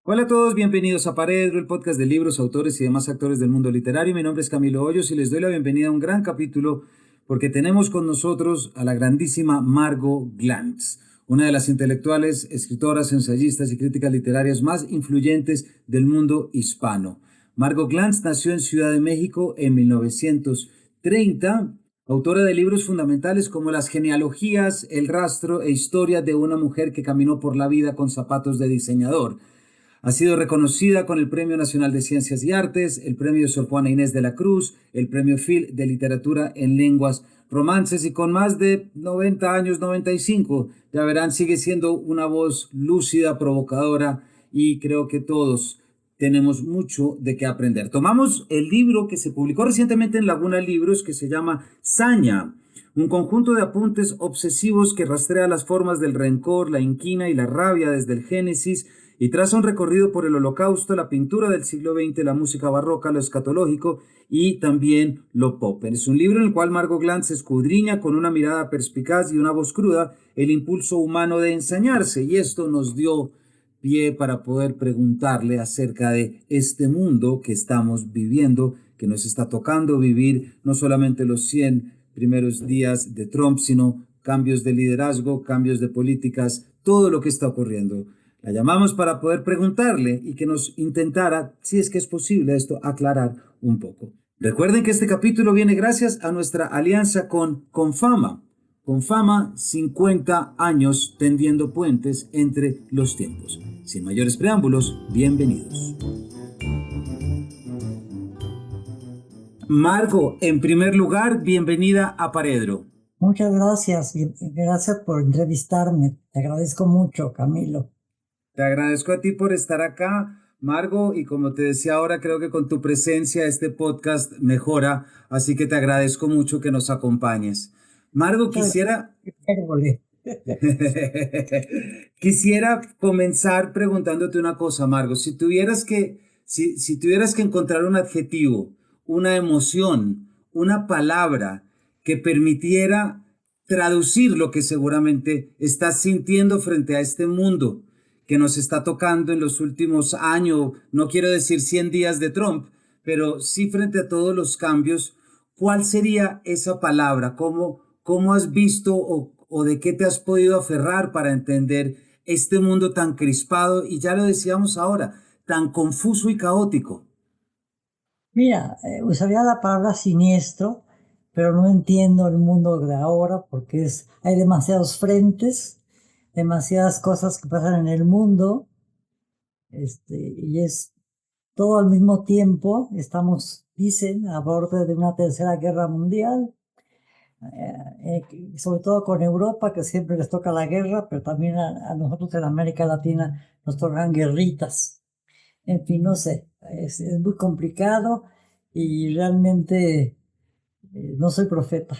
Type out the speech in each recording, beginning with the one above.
Hola a todos, bienvenidos a Paredro, el podcast de libros, autores y demás actores del mundo literario. Mi nombre es Camilo Hoyos y les doy la bienvenida a un gran capítulo porque tenemos con nosotros a la grandísima Margot Glantz, una de las intelectuales, escritoras, ensayistas y críticas literarias más influyentes del mundo hispano. Margot Glantz nació en Ciudad de México en 1930, autora de libros fundamentales como Las genealogías, El rastro e historias de una mujer que caminó por la vida con zapatos de diseñador. Ha sido reconocida con el Premio Nacional de Ciencias y Artes, el Premio Sor Juana Inés de la Cruz, el Premio Phil de Literatura en Lenguas Romances y con más de 90 años, 95, ya verán, sigue siendo una voz lúcida, provocadora y creo que todos tenemos mucho de qué aprender. Tomamos el libro que se publicó recientemente en Laguna Libros que se llama Saña, un conjunto de apuntes obsesivos que rastrea las formas del rencor, la inquina y la rabia desde el Génesis y traza un recorrido por el Holocausto, la pintura del siglo XX, la música barroca, lo escatológico y también lo pop. Es un libro en el cual Margot Glantz escudriña con una mirada perspicaz y una voz cruda el impulso humano de ensañarse, y esto nos dio pie para poder preguntarle acerca de este mundo que estamos viviendo, que nos está tocando vivir no solamente los 100 primeros días de Trump, sino cambios de liderazgo, cambios de políticas, todo lo que está ocurriendo. La llamamos para poder preguntarle y que nos intentara, si es que es posible esto, aclarar un poco. Recuerden que este capítulo viene gracias a nuestra alianza con Confama. Confama, 50 años tendiendo puentes entre los tiempos. Sin mayores preámbulos, bienvenidos. Margot, en primer lugar, bienvenida a Paredro. Muchas gracias, gracias por entrevistarme. Te agradezco mucho, Camilo. Te agradezco a ti por estar acá, Margot, y como te decía ahora, creo que con tu presencia este podcast mejora, así que te agradezco mucho que nos acompañes. Margot, Muchas quisiera gracias. quisiera comenzar preguntándote una cosa, Margot. Si tuvieras que encontrar un adjetivo, una emoción, una palabra que permitiera traducir lo que seguramente estás sintiendo frente a este mundo que nos está tocando en los últimos años, no quiero decir 100 días de Trump, pero sí frente a todos los cambios, ¿cuál sería esa palabra? ¿Cómo has visto o de qué te has podido aferrar para entender este mundo tan crispado y ya lo decíamos ahora, tan confuso y caótico? Mira, usaría la palabra siniestro, pero no entiendo el mundo de ahora porque hay demasiados frentes, demasiadas cosas que pasan en el mundo, y es todo al mismo tiempo. Estamos, dicen, a borde de una tercera guerra mundial. Sobre todo con Europa, que siempre les toca la guerra, pero también a nosotros en América Latina nos tocan guerritas. En fin, no sé, es muy complicado y realmente no soy profeta.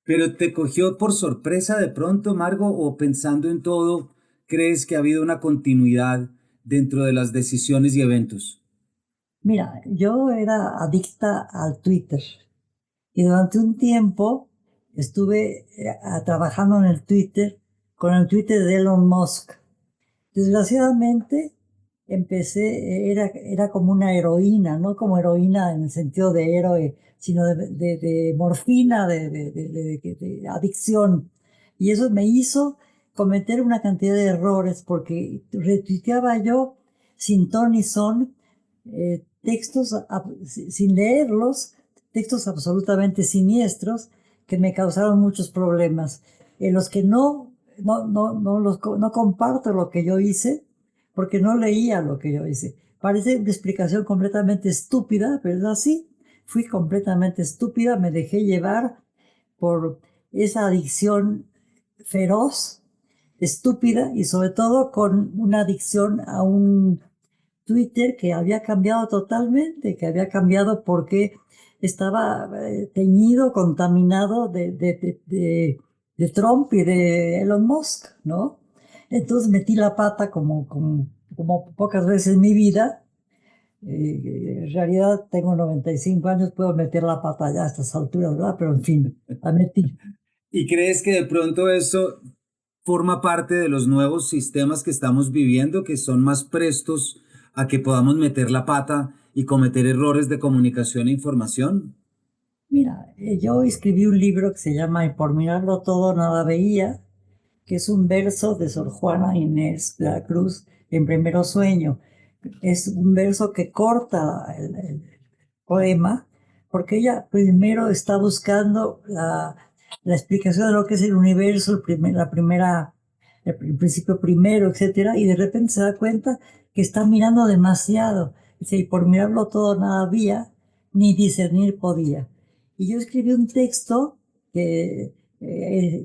Pero te cogió por sorpresa de pronto, Margo, o pensando en todo, ¿crees que ha habido una continuidad dentro de las decisiones y eventos? Mira, yo era adicta al Twitter y durante un tiempo estuve trabajando en el Twitter con el Twitter de Elon Musk. Desgraciadamente, era como una heroína, no como heroína en el sentido de héroe, sino de morfina, de adicción. Y eso me hizo cometer una cantidad de errores porque retuiteaba yo sin ton ni son textos sin leerlos, textos absolutamente siniestros que me causaron muchos problemas, en los que no comparto lo que yo hice, porque no leía lo que yo hice. Parece una explicación completamente estúpida, pero es así. Fui completamente estúpida, me dejé llevar por esa adicción feroz, estúpida y sobre todo con una adicción a un Twitter que había cambiado totalmente, que había cambiado porque estaba teñido, contaminado de Trump y de Elon Musk, ¿no? Entonces metí la pata como pocas veces en mi vida. En realidad tengo 95 años, puedo meter la pata ya a estas alturas, ¿verdad? Pero en fin, la metí. ¿Y crees que de pronto eso forma parte de los nuevos sistemas que estamos viviendo, que son más prestos a que podamos meter la pata y cometer errores de comunicación e información? Mira, yo escribí un libro que se llama Y por mirarlo todo nada veía, que es un verso de Sor Juana Inés de la Cruz en Primero Sueño. Es un verso que corta el poema, porque ella primero está buscando la explicación de lo que es el universo, el principio primero, etcétera, y de repente se da cuenta que está mirando demasiado. Dice, y por mirarlo todo nada había, ni discernir podía. Y yo escribí un texto que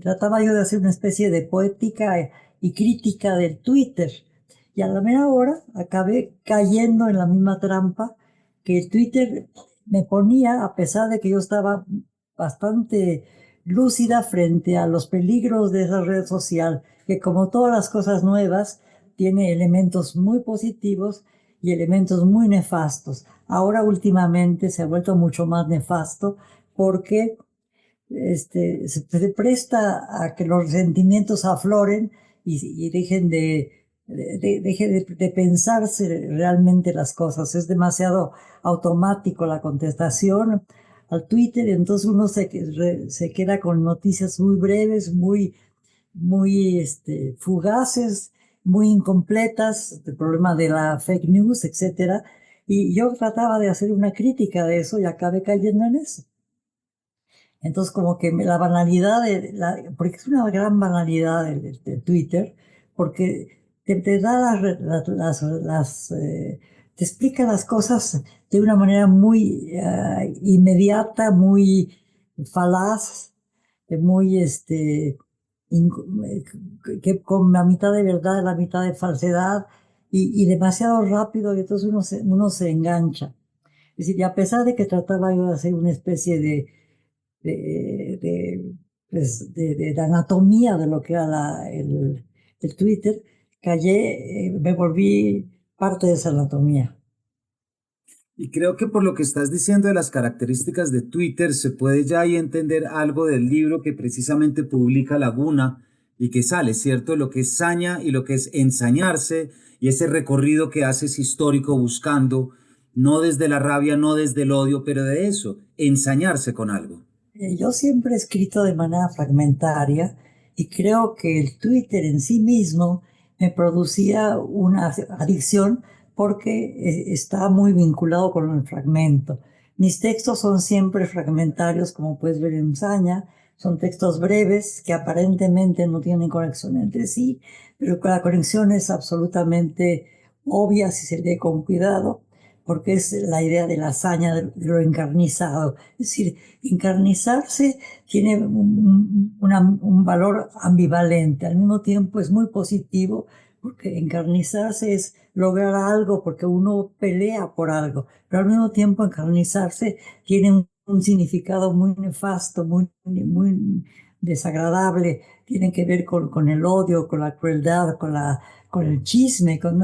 trataba yo de hacer una especie de poética y crítica del Twitter. Y a la mera hora acabé cayendo en la misma trampa que el Twitter me ponía, a pesar de que yo estaba bastante lúcida frente a los peligros de esa red social, que como todas las cosas nuevas, tiene elementos muy positivos y elementos muy nefastos. Ahora últimamente se ha vuelto mucho más nefasto porque se presta a que los resentimientos afloren y dejen de pensarse realmente las cosas. Es demasiado automático la contestación al Twitter, y entonces uno se queda con noticias muy breves, muy fugaces, muy incompletas, el problema de la fake news, etcétera. Y yo trataba de hacer una crítica de eso y acabé cayendo en eso. Entonces, como que la banalidad, porque es una gran banalidad de Twitter, porque te da te explica las cosas de una manera muy inmediata, muy falaz, muy, in- que con la mitad de verdad, la mitad de falsedad, y demasiado rápido, y entonces uno se engancha. Es decir, y a pesar de que trataba yo de hacer una especie de la anatomía de lo que era el Twitter, me volví parte de esa anatomía. Y creo que por lo que estás diciendo de las características de Twitter, se puede ya ahí entender algo del libro que precisamente publica Laguna y que sale, ¿cierto? Lo que es saña y lo que es ensañarse y ese recorrido que haces histórico buscando, no desde la rabia, no desde el odio, pero de eso, ensañarse con algo. Yo siempre he escrito de manera fragmentaria y creo que el Twitter en sí mismo me producía una adicción porque está muy vinculado con el fragmento. Mis textos son siempre fragmentarios, como puedes ver en Saña. Son textos breves que aparentemente no tienen conexión entre sí, pero que la conexión es absolutamente obvia si se lee con cuidado, porque es la idea de la hazaña, de lo encarnizado. Es decir, encarnizarse tiene un valor ambivalente. Al mismo tiempo es muy positivo porque encarnizarse es lograr algo, porque uno pelea por algo, pero al mismo tiempo encarnizarse tiene un significado muy nefasto, muy desagradable. Tiene que ver con el odio, con la crueldad, con el chisme, con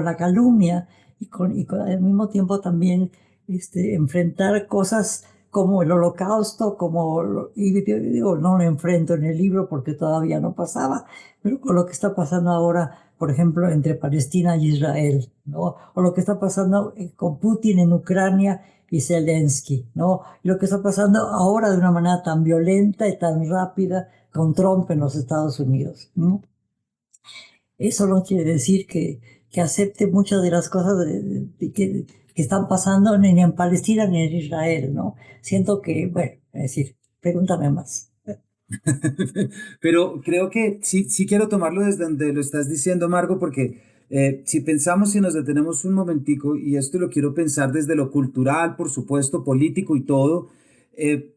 la calumnia y al mismo tiempo también enfrentar cosas como el holocausto, y yo digo, no lo enfrento en el libro porque todavía no pasaba, pero con lo que está pasando ahora, por ejemplo, entre Palestina y Israel, ¿no? O lo que está pasando con Putin en Ucrania y Zelensky, ¿no? Y lo que está pasando ahora de una manera tan violenta y tan rápida con Trump en los Estados Unidos, ¿no? Eso no quiere decir que acepte muchas de las cosas que están pasando ni en Palestina ni en Israel, ¿no? Siento que, bueno, es decir, pregúntame más. Pero creo que sí, sí quiero tomarlo desde donde lo estás diciendo, Margo, porque si pensamos y nos detenemos un momentico, y esto lo quiero pensar desde lo cultural, por supuesto, político y todo, eh,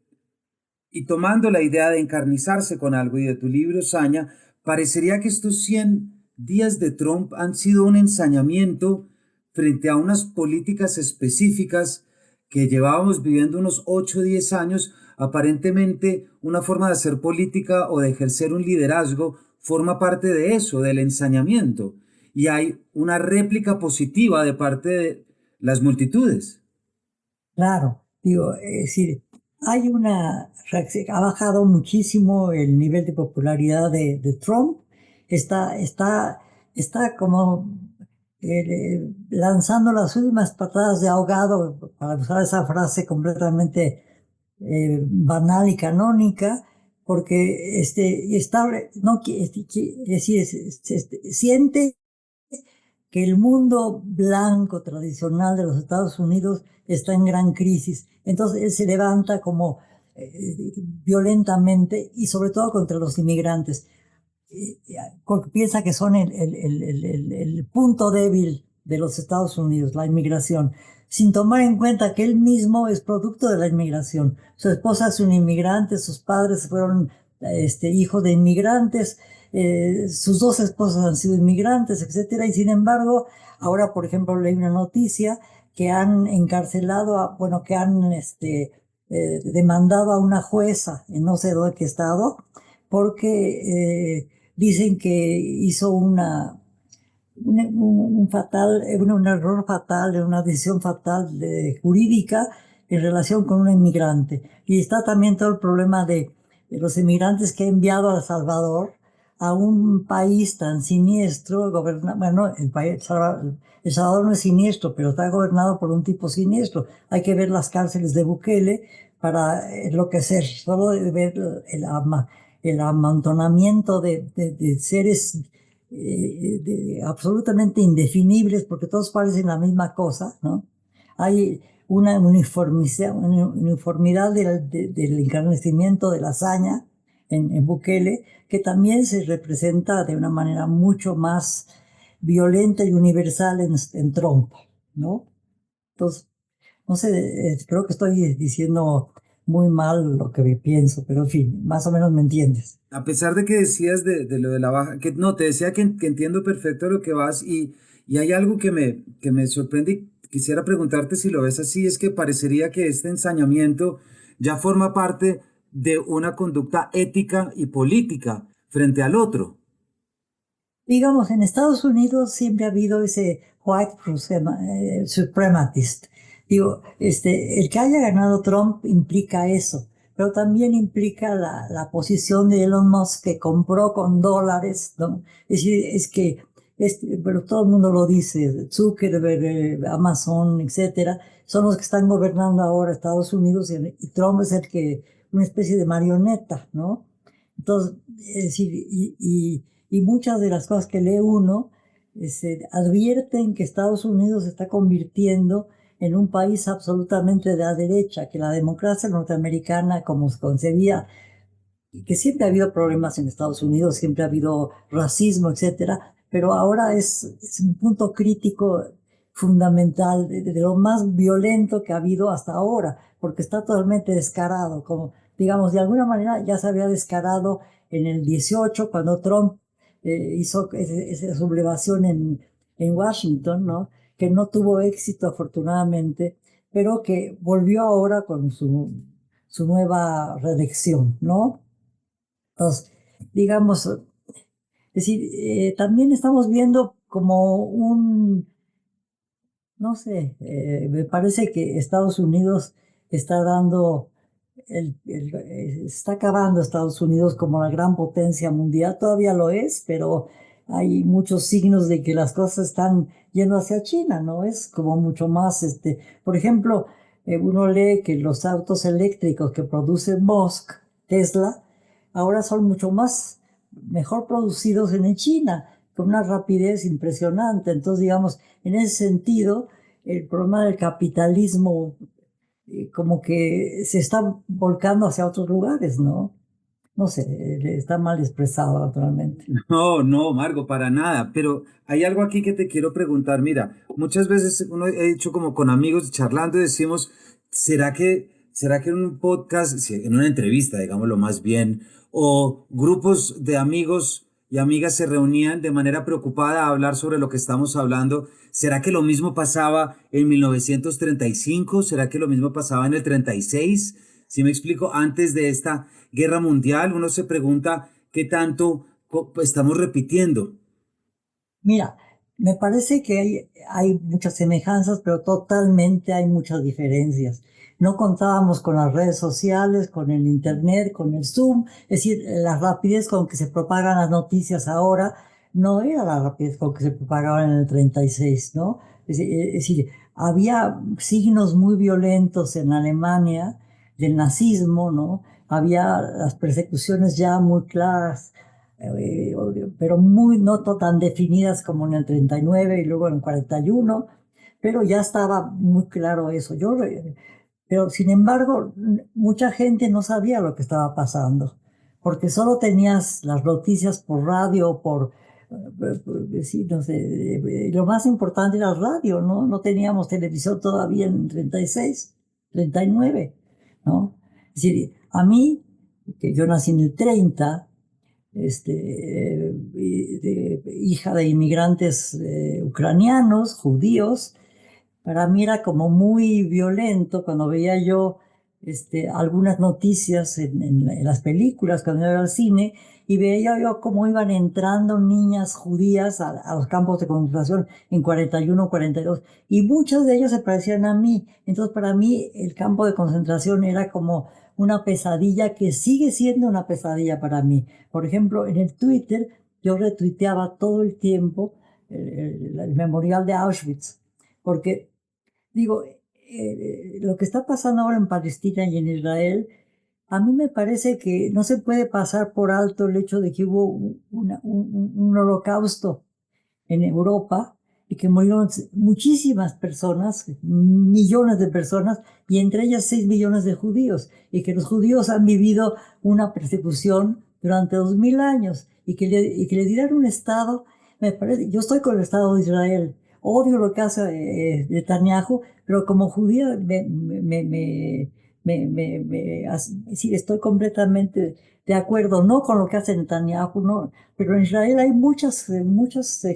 y tomando la idea de encarnizarse con algo y de tu libro, Saña, parecería que estos 100 días de Trump han sido un ensañamiento frente a unas políticas específicas que llevábamos viviendo unos 8 o 10 años. Aparentemente, una forma de hacer política o de ejercer un liderazgo forma parte de eso, del ensañamiento. Y hay una réplica positiva de parte de las multitudes. Claro, digo, es decir, ha bajado muchísimo el nivel de popularidad de Trump está, está, está como lanzando las últimas patadas de ahogado, para usar esa frase completamente banal y canónica, porque está, no, es decir, siente que el mundo blanco tradicional de los Estados Unidos está en gran crisis. Entonces él se levanta como violentamente y sobre todo contra los inmigrantes, porque piensa que son el punto débil de los Estados Unidos, la inmigración, sin tomar en cuenta que él mismo es producto de la inmigración. Su esposa es un inmigrante, sus padres fueron hijos de inmigrantes, sus dos esposas han sido inmigrantes, etcétera. Y sin embargo, ahora, por ejemplo, leí una noticia que han encarcelado, bueno, que han demandado a una jueza en no sé dónde qué estado, porque dicen que hizo un error fatal, una decisión fatal jurídica en relación con un inmigrante. Y está también todo el problema de los inmigrantes que ha enviado a El Salvador, a un país tan siniestro, bueno, El Salvador no es siniestro, pero está gobernado por un tipo siniestro. Hay que ver las cárceles de Bukele para enloquecer, solo de ver el amontonamiento de seres absolutamente indefinibles, porque todos parecen la misma cosa, ¿no? Hay una uniformidad del encarnecimiento de la hazaña en Bukele, que también se representa de una manera mucho más violenta y universal en Trump, ¿no? Entonces, no sé, creo que estoy diciendo muy mal lo que pienso, pero en fin, más o menos me entiendes. A pesar de que decías de lo de la baja, que no, te decía que entiendo perfecto lo que vas y hay algo que me sorprende y quisiera preguntarte si lo ves así, es que parecería que este ensañamiento ya forma parte de una conducta ética y política frente al otro. Digamos, en Estados Unidos siempre ha habido ese supremacist. Digo, el que haya ganado Trump implica eso, pero también implica la posición de Elon Musk que compró con dólares, ¿no? Es decir, pero todo el mundo lo dice, Zuckerberg, Amazon, etcétera, son los que están gobernando ahora Estados Unidos y Trump es una especie de marioneta, ¿no? Entonces, es decir, y muchas de las cosas que lee uno se advierten que Estados Unidos se está convirtiendo en un país absolutamente de la derecha, que la democracia norteamericana, como se concebía, y que siempre ha habido problemas en Estados Unidos, siempre ha habido racismo, etcétera, pero ahora es un punto crítico fundamental de lo más violento que ha habido hasta ahora, porque está totalmente descarado, como digamos, de alguna manera ya se había descarado en el 18 cuando Trump hizo esa sublevación en Washington, ¿no? Que no tuvo éxito afortunadamente, pero que volvió ahora con su nueva reelección, ¿no? Entonces, digamos, es decir, también estamos viendo como no sé, me parece que Estados Unidos está dando, está acabando Estados Unidos como la gran potencia mundial, todavía lo es, pero hay muchos signos de que las cosas están yendo hacia China, ¿no? Es como mucho más, por ejemplo, uno lee que los autos eléctricos que produce Musk, Tesla, ahora son mucho más, mejor producidos en China, con una rapidez impresionante. Entonces, digamos, en ese sentido, el problema del capitalismo como que se está volcando hacia otros lugares, ¿no? No sé, está mal expresado naturalmente. No, no, Margo, para nada. Pero hay algo aquí que te quiero preguntar. Mira, muchas veces uno he hecho como con amigos charlando y decimos, será que en un podcast, en una entrevista, digámoslo más bien, o grupos de amigos y amigas se reunían de manera preocupada a hablar sobre lo que estamos hablando? ¿Será que lo mismo pasaba en 1935? ¿Será que lo mismo pasaba en el 36? Si me explico, antes de esta guerra mundial, uno se pregunta qué tanto estamos repitiendo. Mira, Me parece que hay muchas semejanzas, pero totalmente hay muchas diferencias. No contábamos con las redes sociales, con el Internet, con el Zoom. Es decir, la rapidez con que se propagan las noticias ahora no era la rapidez con que se propagaban en el 36, ¿no? Es decir, había signos muy violentos en Alemania del nazismo, ¿no? Había las persecuciones ya muy claras, eh, pero muy no tan definidas como en el 39 y luego en el 41, pero ya estaba muy claro eso. Pero sin embargo, mucha gente no sabía lo que estaba pasando, porque solo tenías las noticias por radio, sí, no sé, lo más importante era el radio, ¿no? No teníamos televisión todavía en 36, 39, ¿no? Es decir, a mí, que yo nací en el 30, hija de inmigrantes ucranianos, judíos. Para mí era como muy violento cuando veía yo algunas noticias en las películas, cuando iba al cine, y veía yo cómo iban entrando niñas judías a los campos de concentración en 41, 42, y muchas de ellas se parecían a mí. Entonces, para mí, el campo de concentración era como una pesadilla que sigue siendo una pesadilla para mí. Por ejemplo, en el Twitter, yo retuiteaba todo el tiempo el memorial de Auschwitz, porque digo, lo que está pasando ahora en Palestina y en Israel, a mí me parece que no se puede pasar por alto el hecho de que hubo un holocausto en Europa y que murieron muchísimas personas, millones de personas, y entre ellas 6 millones de judíos, y que los judíos han vivido una persecución durante 2000 años, y que le dieran un Estado. Me parece, yo estoy con el Estado de Israel, odio lo que hace Netanyahu, pero como judía sí, estoy completamente de acuerdo, no con lo que hace Netanyahu, no, pero en Israel hay muchas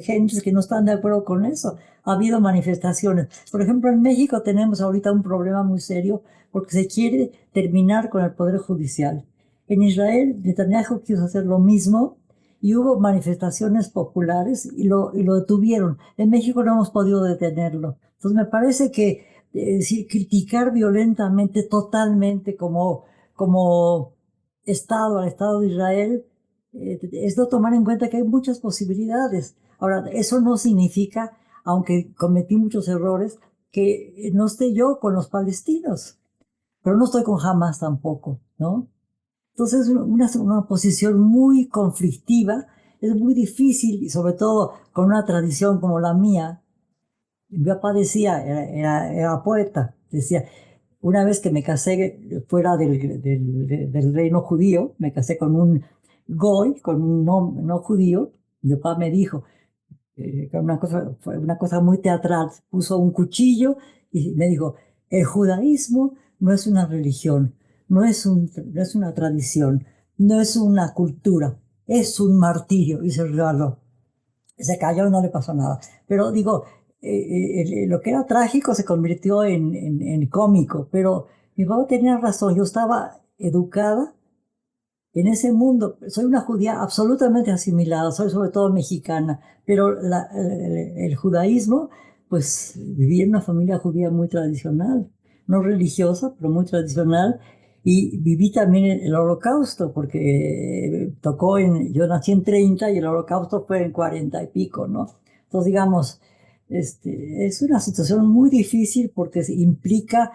gentes que no están de acuerdo con eso. Ha habido manifestaciones. Por ejemplo, en México tenemos ahorita un problema muy serio porque se quiere terminar con el poder judicial. En Israel, Netanyahu quiso hacer lo mismo y hubo manifestaciones populares y lo detuvieron. En México no hemos podido detenerlo. Entonces me parece que decir, criticar violentamente, totalmente como Estado al Estado de Israel, es no tomar en cuenta que hay muchas posibilidades. Ahora, eso no significa, aunque cometí muchos errores, que no esté yo con los palestinos, pero no estoy con Hamas tampoco, ¿no? Entonces, una posición muy conflictiva, es muy difícil, y sobre todo con una tradición como la mía. Mi papá decía, era poeta, decía, una vez que me casé fuera del reino judío, me casé con un goy, con un no judío. Mi papá me dijo, que fue una cosa muy teatral, puso un cuchillo y me dijo, el judaísmo no es una religión, no es una tradición, no es una cultura, es un martirio, y se regaló. Se cayó y no le pasó nada. Pero digo, lo que era trágico se convirtió en cómico, pero mi papá tenía razón, yo estaba educada en ese mundo. Soy una judía absolutamente asimilada, soy sobre todo mexicana, pero el judaísmo, pues viví en una familia judía muy tradicional, no religiosa, pero muy tradicional, y viví también el holocausto, porque yo nací en 30 y el holocausto fue en 40 y pico, ¿no? Entonces, digamos, es una situación muy difícil porque implica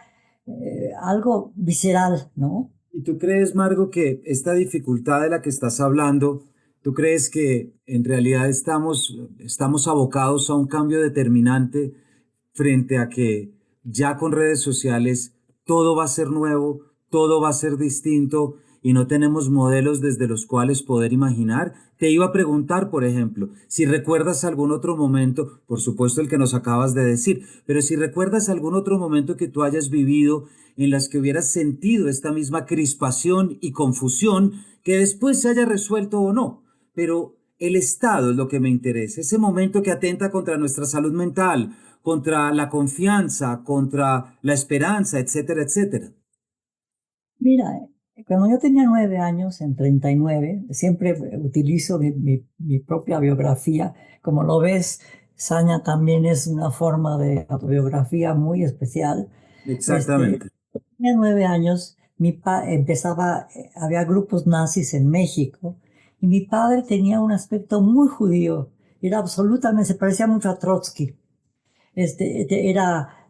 algo visceral, ¿no? ¿Y tú crees, Margo, que esta dificultad de la que estás hablando, tú crees que en realidad estamos abocados a un cambio determinante frente a que ya con redes sociales todo va a ser nuevo, todo va a ser distinto y no tenemos modelos desde los cuales poder imaginar? Te iba a preguntar, por ejemplo, si recuerdas algún otro momento, por supuesto el que nos acabas de decir, pero si recuerdas algún otro momento que tú hayas vivido en las que hubieras sentido esta misma crispación y confusión que después se haya resuelto o no. Pero el estado es lo que me interesa, ese momento que atenta contra nuestra salud mental, contra la confianza, contra la esperanza, etcétera, etcétera. Mira, cuando yo tenía 9 años, en 39, siempre utilizo mi propia biografía, como lo ves, Saña también es una forma de autobiografía muy especial. Este, Exactamente. tenía 9 años, había grupos nazis en México y mi padre tenía un aspecto muy judío, era absolutamente, se parecía mucho a Trotsky.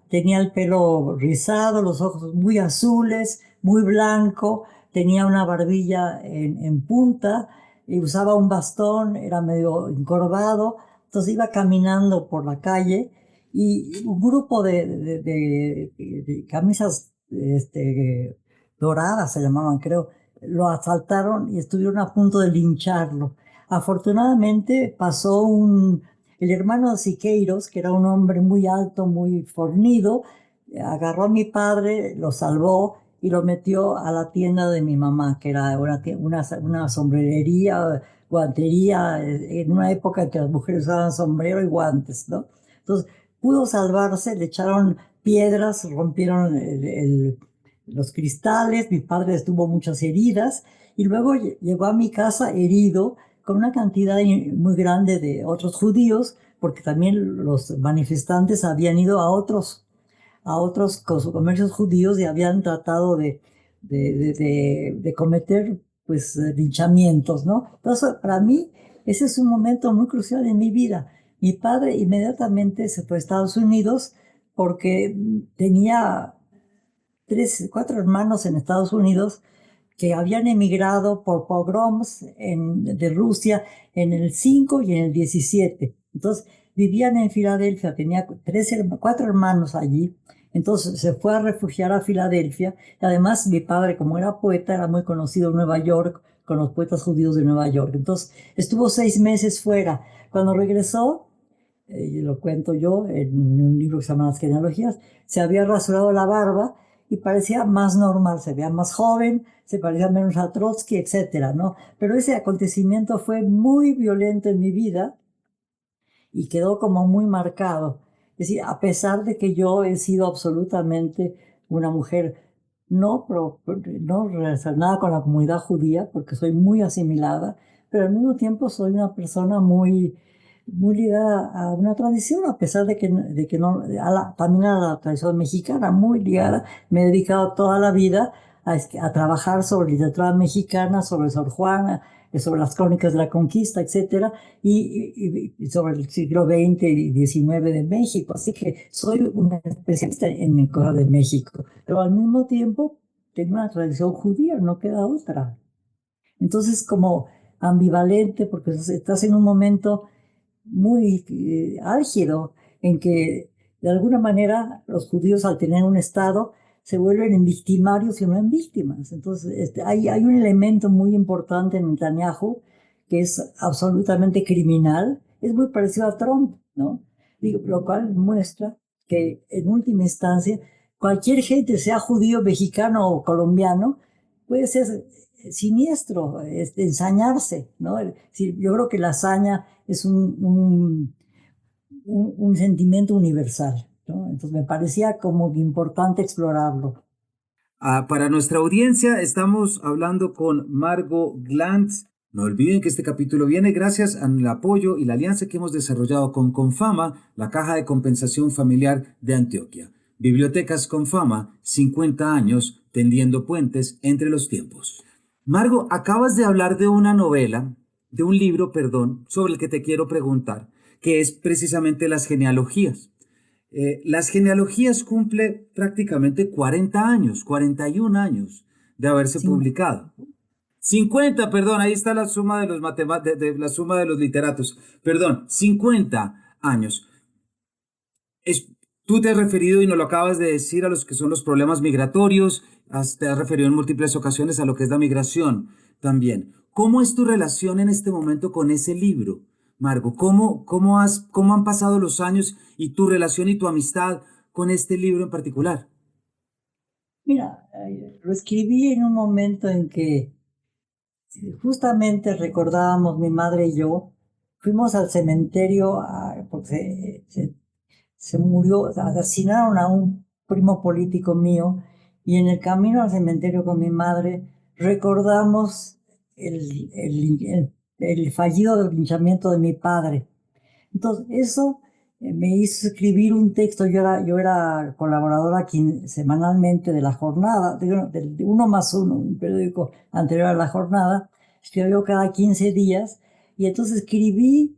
Tenía el pelo rizado, los ojos muy azules, muy blanco, tenía una barbilla en punta y usaba un bastón, era medio encorvado, entonces iba caminando por la calle y un grupo de camisas doradas, se llamaban, creo, lo asaltaron y estuvieron a punto de lincharlo. Afortunadamente pasó el hermano de Siqueiros, que era un hombre muy alto, muy fornido, agarró a mi padre, lo salvó y lo metió a la tienda de mi mamá, que era una sombrerería, guantería, en una época en que las mujeres usaban sombrero y guantes, ¿no? Entonces, pudo salvarse, le echaron piedras, rompieron los cristales, mi padre tuvo muchas heridas y luego llegó a mi casa herido con una cantidad muy grande de otros judíos, porque también los manifestantes habían ido a otros comercios judíos y habían tratado de cometer pues linchamientos, ¿no? Entonces, para mí, ese es un momento muy crucial en mi vida. Mi padre inmediatamente se fue a Estados Unidos porque tenía cuatro hermanos en Estados Unidos que habían emigrado por pogroms de Rusia en el 5 y en el 17. Entonces, vivían en Filadelfia, tenía cuatro hermanos allí. Entonces, se fue a refugiar a Filadelfia. Y además, mi padre, como era poeta, era muy conocido en Nueva York, con los poetas judíos de Nueva York. Entonces, estuvo 6 meses fuera. Cuando regresó, y lo cuento yo en un libro que se llama Las genealogías, se había rasurado la barba y parecía más normal, se veía más joven, se parecía menos a Trotsky, etcétera, ¿no? Pero ese acontecimiento fue muy violento en mi vida y quedó como muy marcado. Es decir, a pesar de que yo he sido absolutamente una mujer no relacionada con la comunidad judía, porque soy muy asimilada, pero al mismo tiempo soy una persona muy ligada a una tradición, a pesar de que no, también a la tradición mexicana, muy ligada. Me he dedicado toda la vida a trabajar sobre literatura mexicana, sobre Sor Juana, sobre las crónicas de la conquista, etcétera, y sobre el siglo XX y XIX de México. Así que soy una especialista en cosas de México, pero al mismo tiempo tengo una tradición judía, no queda otra. Entonces, como ambivalente, porque estás en un momento muy álgido en que de alguna manera los judíos al tener un Estado se vuelven en victimarios y no en víctimas. Entonces hay un elemento muy importante en Netanyahu que es absolutamente criminal, es muy parecido a Trump, ¿no? Digo, lo cual muestra que en última instancia cualquier gente, sea judío, mexicano o colombiano, puede ser siniestro, ensañarse, ¿no? Es decir, yo creo que la hazaña es un sentimiento universal, ¿no? Entonces me parecía como importante explorarlo. Para nuestra audiencia, estamos hablando con Margot Glantz. No olviden que este capítulo viene gracias al apoyo y la alianza que hemos desarrollado con Confama, la Caja de Compensación Familiar de Antioquia. Bibliotecas Confama, 50 años tendiendo puentes entre los tiempos. Margot, acabas de hablar de una novela, de un libro, perdón, sobre el que te quiero preguntar, que es precisamente las genealogías. Las genealogías cumple prácticamente 40 años, 41 años de haberse Sí. publicado. 50, perdón, ahí está la suma de los la suma de los literatos. Perdón, 50 años. Es, tú te has referido y nos lo acabas de decir a los que son los problemas migratorios, te has referido en múltiples ocasiones a lo que es la migración también. ¿Cómo es tu relación en este momento con ese libro, Margo? ¿Cómo han pasado los años y tu relación y tu amistad con este libro en particular? Mira, lo escribí en un momento en que justamente recordábamos mi madre y yo, fuimos al cementerio porque se murió, asesinaron a un primo político mío y en el camino al cementerio con mi madre recordamos el fallido linchamiento de mi padre. Entonces, eso me hizo escribir un texto. Yo era colaboradora semanalmente de La Jornada, de Uno Más Uno, un periódico anterior a La Jornada. Escribía cada 15 días y entonces escribí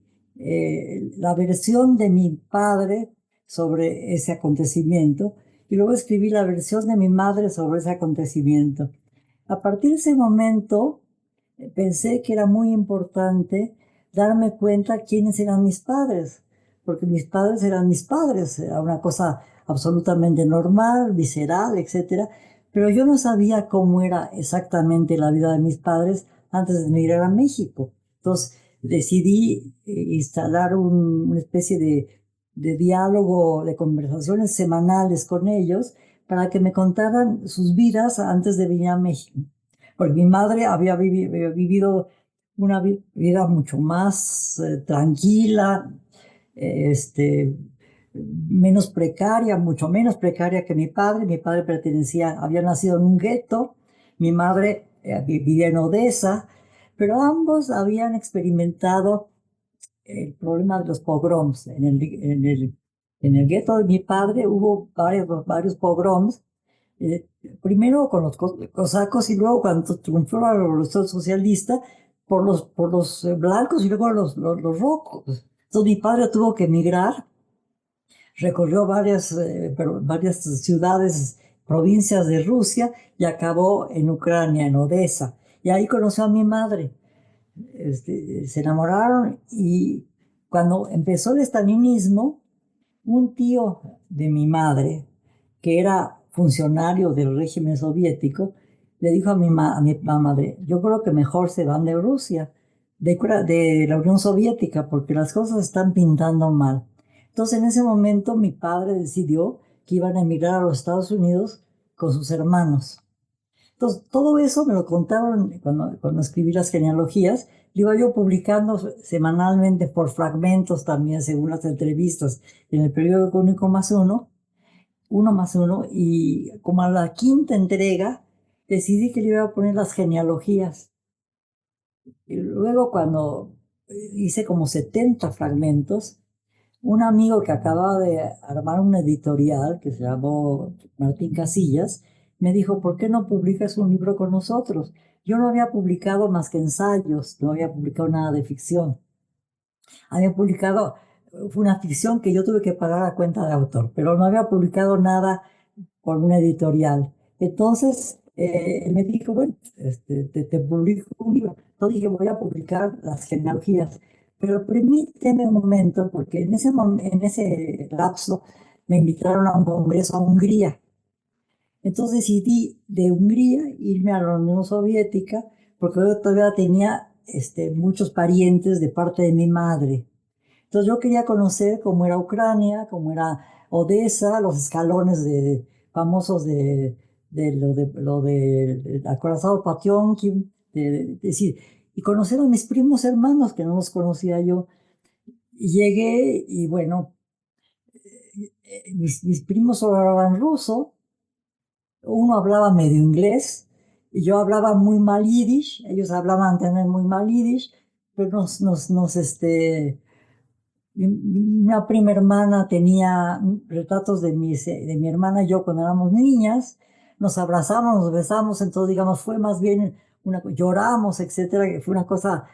la versión de mi padre sobre ese acontecimiento y luego escribí la versión de mi madre sobre ese acontecimiento. A partir de ese momento pensé que era muy importante darme cuenta quiénes eran mis padres, porque mis padres eran mis padres, era una cosa absolutamente normal, visceral, etcétera, pero yo no sabía cómo era exactamente la vida de mis padres antes de emigrar a México. Entonces decidí instalar una especie de diálogo, de conversaciones semanales con ellos para que me contaran sus vidas antes de venir a México. Porque mi madre había vivido una vida mucho más tranquila, menos precaria, mucho menos precaria que mi padre. Mi padre había nacido en un gueto, mi madre vivía en Odessa, pero ambos habían experimentado el problema de los pogroms. En el gueto de mi padre hubo varios pogroms, eh, primero con los cosacos y luego cuando triunfó la revolución socialista por los blancos y luego los rojos. Entonces mi padre tuvo que emigrar, recorrió varias ciudades, provincias de Rusia y acabó en Ucrania, en Odessa. Y ahí conoció a mi madre. Se enamoraron y cuando empezó el estalinismo, un tío de mi madre, que era funcionario del régimen soviético, le dijo a mi madre, yo creo que mejor se van de Rusia, de la Unión Soviética, porque las cosas están pintando mal. Entonces en ese momento mi padre decidió que iban a emigrar a los Estados Unidos con sus hermanos. Entonces, todo eso me lo contaron cuando escribí las genealogías. Lo iba yo publicando semanalmente por fragmentos también, según las entrevistas, en el periódico Uno Más Uno, y como a la quinta entrega, decidí que le iba a poner las genealogías. Y luego, cuando hice como 70 fragmentos, un amigo que acababa de armar una editorial que se llamó Martín Casillas, me dijo, ¿por qué no publicas un libro con nosotros? Yo no había publicado más que ensayos, no había publicado nada de ficción. Había publicado, fue una ficción que yo tuve que pagar a cuenta de autor, pero no había publicado nada por una editorial. Entonces, me dijo, bueno, te publico un libro. Entonces dije, voy a publicar las genealogías. Pero permíteme un momento, porque en ese lapso me invitaron a un congreso a Hungría. Entonces decidí de Hungría irme a la Unión Soviética, porque yo todavía tenía muchos parientes de parte de mi madre. Entonces yo quería conocer cómo era Ucrania, cómo era Odessa, los escalones famosos de lo de acorazado Patiomkin, decir, y conocer a mis primos hermanos que no los conocía yo. Y llegué y bueno, mis primos solo hablaban ruso, uno hablaba medio inglés, y yo hablaba muy mal yiddish, ellos hablaban también muy mal yiddish, pero una prima hermana tenía retratos de mi hermana y yo cuando éramos niñas, nos abrazamos, nos besamos, entonces digamos fue más bien lloramos, etcétera, que fue una cosa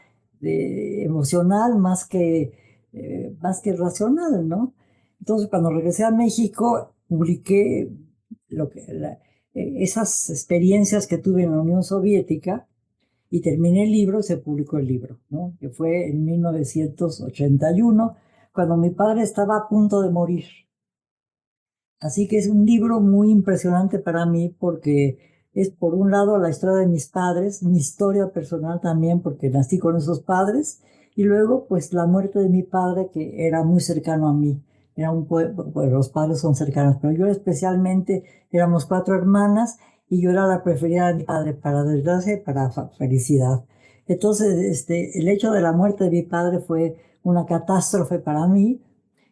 emocional más que racional, ¿no? Entonces cuando regresé a México publiqué esas experiencias que tuve en la Unión Soviética y terminé el libro y se publicó el libro, ¿no? Que fue en 1981, cuando mi padre estaba a punto de morir. Así que es un libro muy impresionante para mí porque es por un lado la historia de mis padres, mi historia personal también porque nací con esos padres y luego pues la muerte de mi padre que era muy cercano a mí. Era bueno, los padres son cercanos, pero yo especialmente éramos cuatro hermanas y yo era la preferida de mi padre para desgracia y para felicidad. Entonces, el hecho de la muerte de mi padre fue una catástrofe para mí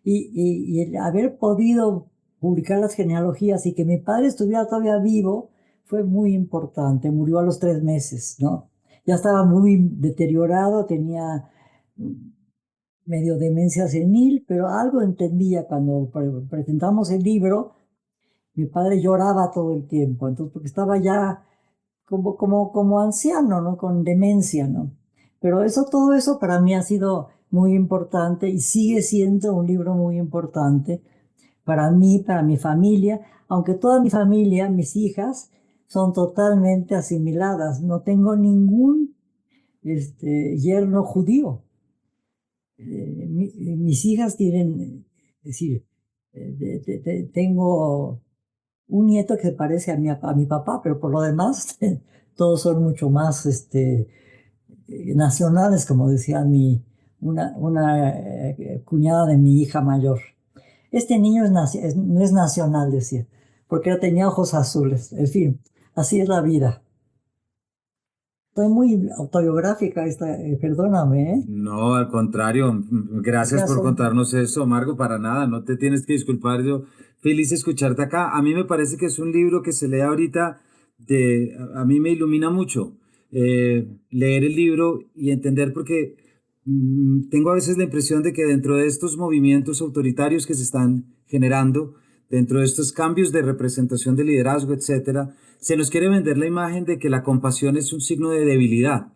y el haber podido publicar las genealogías y que mi padre estuviera todavía vivo fue muy importante. Murió a los 3 meses, ¿no? Ya estaba muy deteriorado, tenía medio demencia senil, pero algo entendía cuando presentamos el libro. Mi padre lloraba todo el tiempo, entonces porque estaba ya como anciano, ¿no? Con demencia, ¿no? Pero eso, todo eso para mí ha sido muy importante y sigue siendo un libro muy importante para mí, para mi familia, aunque toda mi familia, mis hijas, son totalmente asimiladas. No tengo ningún yerno judío. Mis hijas tienen, es decir, tengo un nieto que se parece a mi papá, pero por lo demás todos son mucho más nacionales, como decía una cuñada de mi hija mayor. Este niño no es nacional, decía, porque tenía ojos azules. En fin, así es la vida. Estoy muy autobiográfica, perdóname, ¿eh? No, al contrario, gracias Ya por son, contarnos eso, Margo, para nada, no te tienes que disculpar, yo feliz de escucharte acá. A mí me parece que es un libro que se lee ahorita, a mí me ilumina mucho leer el libro y entender porque tengo a veces la impresión de que dentro de estos movimientos autoritarios que se están generando, dentro de estos cambios de representación de liderazgo, etcétera, se nos quiere vender la imagen de que la compasión es un signo de debilidad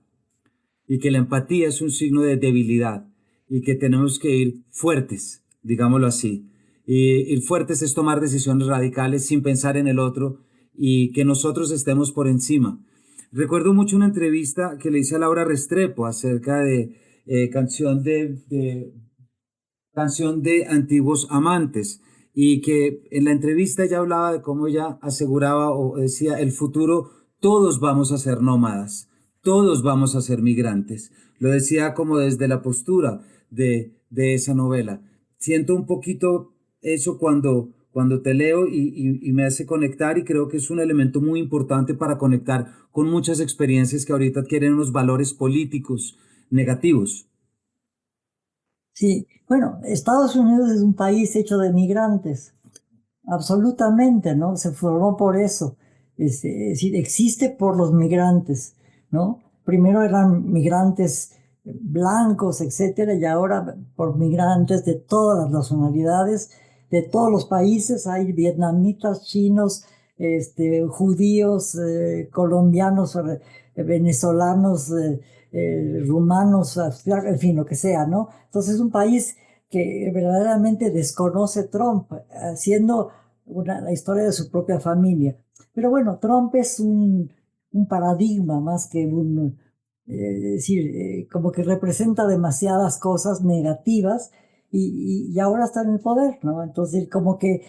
y que la empatía es un signo de debilidad y que tenemos que ir fuertes, digámoslo así. Y ir fuertes es tomar decisiones radicales sin pensar en el otro y que nosotros estemos por encima. Recuerdo mucho una entrevista que le hice a Laura Restrepo acerca de canción de antiguos amantes y que en la entrevista ella hablaba de cómo ella aseguraba o decía el futuro todos vamos a ser nómadas, todos vamos a ser migrantes. Lo decía como desde la postura de esa novela. Siento un poquito eso cuando te leo y me hace conectar y creo que es un elemento muy importante para conectar con muchas experiencias que ahorita adquieren unos valores políticos negativos. sí. Bueno, Estados Unidos es un país hecho de migrantes. Absolutamente, ¿no? Se formó por eso. Es decir, existe por los migrantes, ¿no? Primero eran migrantes blancos, etcétera, y ahora por migrantes de todas las nacionalidades, de todos los países. Hay vietnamitas, chinos, judíos, colombianos, venezolanos, rumanos, en fin, lo que sea, ¿no? Entonces es un país que verdaderamente desconoce Trump, haciendo la historia de su propia familia. Pero bueno, Trump es un paradigma más que decir, como que representa demasiadas cosas negativas y ahora está en el poder, ¿no? Entonces, como que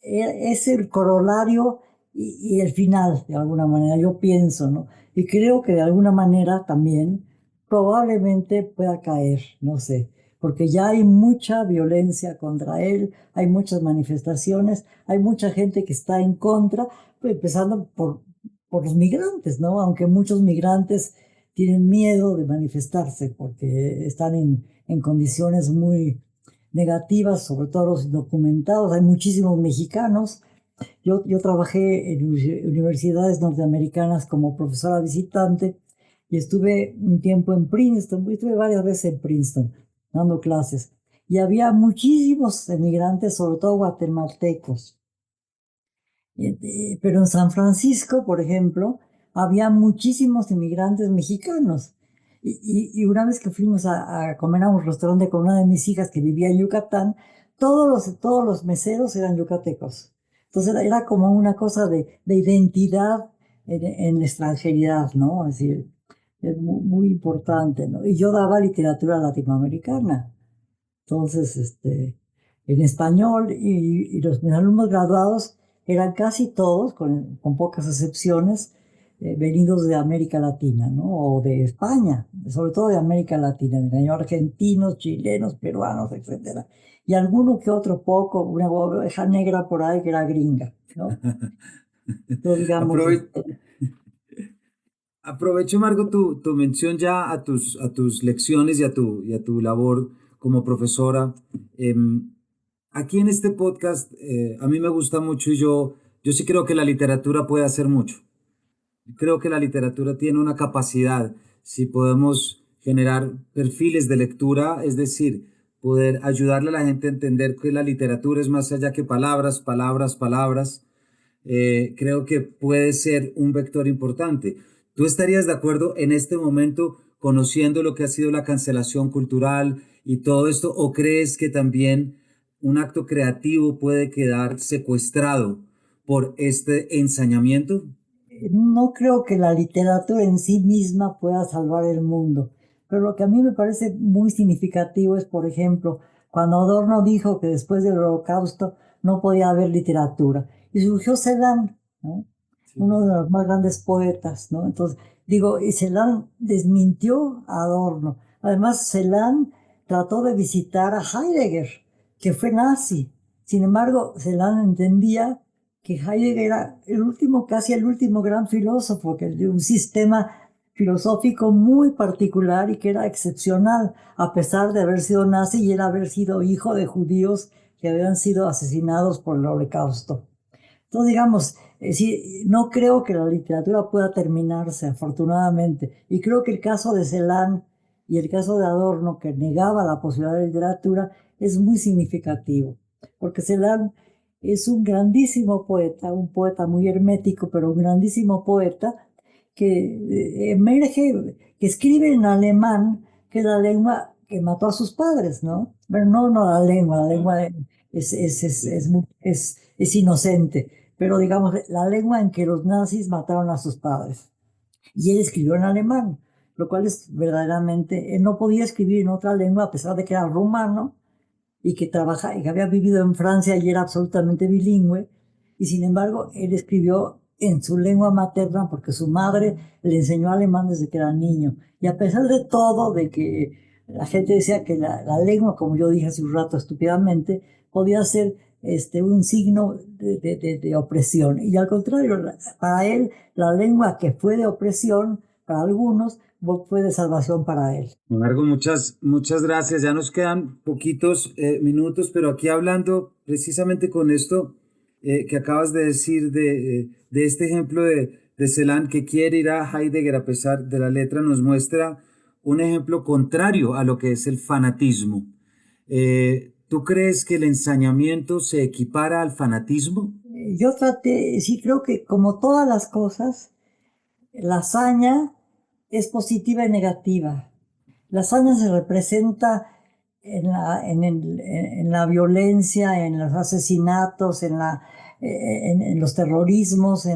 es el corolario y el final, de alguna manera, yo pienso, ¿no? Y creo que de alguna manera también probablemente pueda caer, no sé, porque ya hay mucha violencia contra él, hay muchas manifestaciones, hay mucha gente que está en contra, pues, empezando por los migrantes, ¿no? Aunque muchos migrantes tienen miedo de manifestarse porque están en condiciones muy negativas, sobre todo los indocumentados. Hay muchísimos mexicanos. Yo trabajé en universidades norteamericanas como profesora visitante y estuve un tiempo en Princeton, estuve varias veces en Princeton dando clases. Y había muchísimos emigrantes, sobre todo guatemaltecos. Pero en San Francisco, por ejemplo, había muchísimos inmigrantes mexicanos. Y una vez que fuimos a comer a un restaurante con una de mis hijas que vivía en Yucatán, todos los meseros eran yucatecos. Entonces era como una cosa de identidad en la extranjeridad, ¿no? Es decir, es muy importante, ¿no? Y yo daba literatura latinoamericana. Entonces, en español y mis alumnos graduados eran casi todos, con pocas excepciones, venidos de América Latina, ¿no? O de España, sobre todo de América Latina, argentinos, chilenos, peruanos, etcétera. Y alguno que otro poco, una oveja negra por ahí que era gringa, ¿no? Entonces, digamos, Aprove- Aprovecho, Margo, tu mención ya a tus lecciones y a tu labor como profesora. Aquí en este podcast, a mí me gusta mucho y yo sí creo que la literatura puede hacer mucho. Creo que la literatura tiene una capacidad, si podemos generar perfiles de lectura, es decir, poder ayudarle a la gente a entender que la literatura es más allá que palabras, palabras, palabras. Creo que puede ser un vector importante. ¿Tú estarías de acuerdo en este momento, conociendo lo que ha sido la cancelación cultural y todo esto, o crees que también un acto creativo puede quedar secuestrado por este ensañamiento? No creo que la literatura en sí misma pueda salvar el mundo, pero lo que a mí me parece muy significativo es, por ejemplo, cuando Adorno dijo que después del Holocausto no podía haber literatura, y surgió Celan, ¿no? Uno de Sí. los más grandes poetas, ¿no? Entonces, digo, y Celan desmintió a Adorno. Además, Celan trató de visitar a Heidegger, que fue nazi. Sin embargo, Celan entendía que Heidegger era el último, casi el último gran filósofo, que de un sistema filosófico muy particular y que era excepcional, a pesar de haber sido nazi y él haber sido hijo de judíos que habían sido asesinados por el Holocausto. Entonces, digamos, sí, no creo que la literatura pueda terminarse, afortunadamente. Y creo que el caso de Celan y el caso de Adorno, que negaba la posibilidad de literatura, es muy significativo. Porque Celan es un grandísimo poeta, un poeta muy hermético, pero un grandísimo poeta que emerge, que escribe en alemán, que es la lengua que mató a sus padres, ¿no? Pero no la lengua es inocente, pero digamos, la lengua en que los nazis mataron a sus padres. Y él escribió en alemán, lo cual es verdaderamente, él no podía escribir en otra lengua a pesar de que era rumano y que y que había vivido en Francia y era absolutamente bilingüe, y sin embargo, él escribió en su lengua materna porque su madre le enseñó alemán desde que era niño. Y a pesar de todo, de que la gente decía que la lengua, como yo dije hace un rato estúpidamente, podía ser un signo de opresión. Y al contrario, para él, la lengua que fue de opresión para algunos fue de salvación para él. Margo, muchas gracias. Ya nos quedan poquitos minutos, pero aquí hablando precisamente con esto que acabas de decir de este ejemplo de Celan que quiere ir a Heidegger a pesar de la letra, nos muestra un ejemplo contrario a lo que es el fanatismo. ¿Tú crees que el ensañamiento se equipara al fanatismo? Yo traté, sí creo que como todas las cosas, la hazaña es positiva y negativa. La hazaña se representa en la violencia, en los asesinatos, en los terrorismos,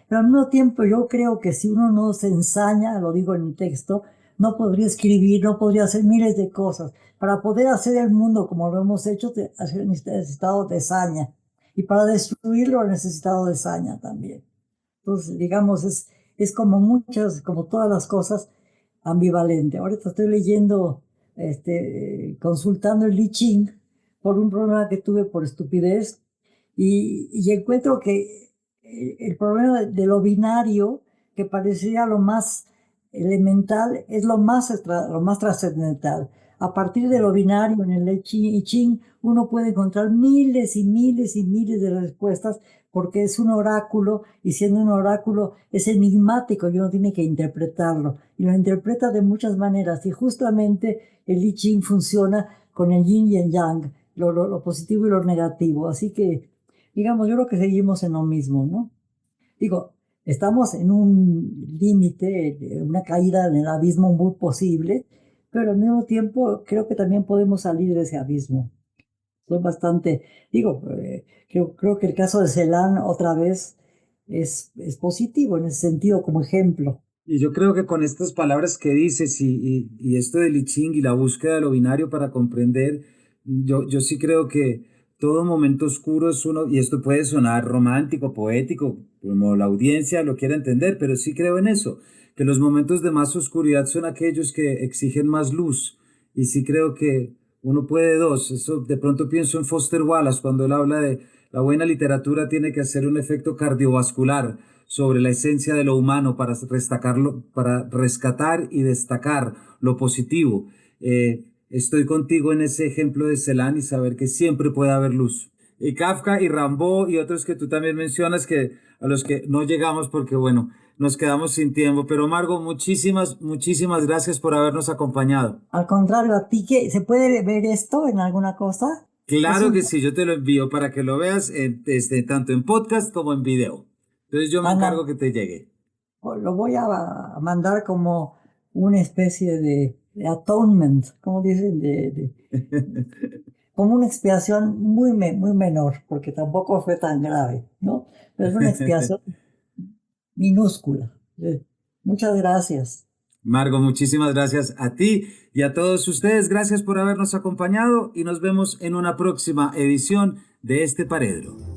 pero al mismo tiempo yo creo que si uno no se ensaña, lo digo en mi texto, no podría escribir, no podría hacer miles de cosas. Para poder hacer el mundo como lo hemos hecho, has necesitado de saña. Y para destruirlo, ha necesitado de saña también. Entonces, digamos, es como muchas, como todas las cosas, ambivalente. Ahorita estoy leyendo, consultando el I Ching por un problema que tuve por estupidez y encuentro que el problema de lo binario, que parecería lo más elemental, es lo más trascendental. A partir de lo binario en el I Ching, uno puede encontrar miles y miles y miles de respuestas porque es un oráculo y siendo un oráculo es enigmático y uno tiene que interpretarlo. Y lo interpreta de muchas maneras y justamente el I Ching funciona con el yin y el yang, lo positivo y lo negativo. Así que, digamos, yo creo que seguimos en lo mismo, ¿no? Digo, estamos en un límite, una caída en el abismo muy posible, pero al mismo tiempo creo que también podemos salir de ese abismo. Soy bastante, digo, creo que el caso de Celan otra vez es positivo en ese sentido como ejemplo. Y yo creo que con estas palabras que dices y esto del I Ching y la búsqueda de lo binario para comprender, yo sí creo que todo momento oscuro es uno, y esto puede sonar romántico, poético, como la audiencia lo quiera entender, pero sí creo en eso, que los momentos de más oscuridad son aquellos que exigen más luz. Y sí creo que uno puede dos. Eso de pronto pienso en Foster Wallace cuando él habla de la buena literatura tiene que hacer un efecto cardiovascular sobre la esencia de lo humano para destacarlo, para rescatar y destacar lo positivo. Estoy contigo en ese ejemplo de Celan y saber que siempre puede haber luz. y Kafka y Rimbaud y otros que tú también mencionas que a los que no llegamos porque, bueno, nos quedamos sin tiempo. Pero Margot, muchísimas gracias por habernos acompañado. Al contrario, a ti que se puede ver esto en alguna cosa. Es Claro un, que sí, yo te lo envío para que lo veas tanto en podcast como en video. Entonces yo me encargo Ana, que te llegue. lo voy a mandar como una especie de atonement, como dicen, como una expiación muy menor, porque tampoco fue tan grave, ¿no? Pero es una expiación minúscula. Muchas gracias. Margot, muchísimas gracias a ti y a todos ustedes. Gracias por habernos acompañado y nos vemos en una próxima edición de este Paredro.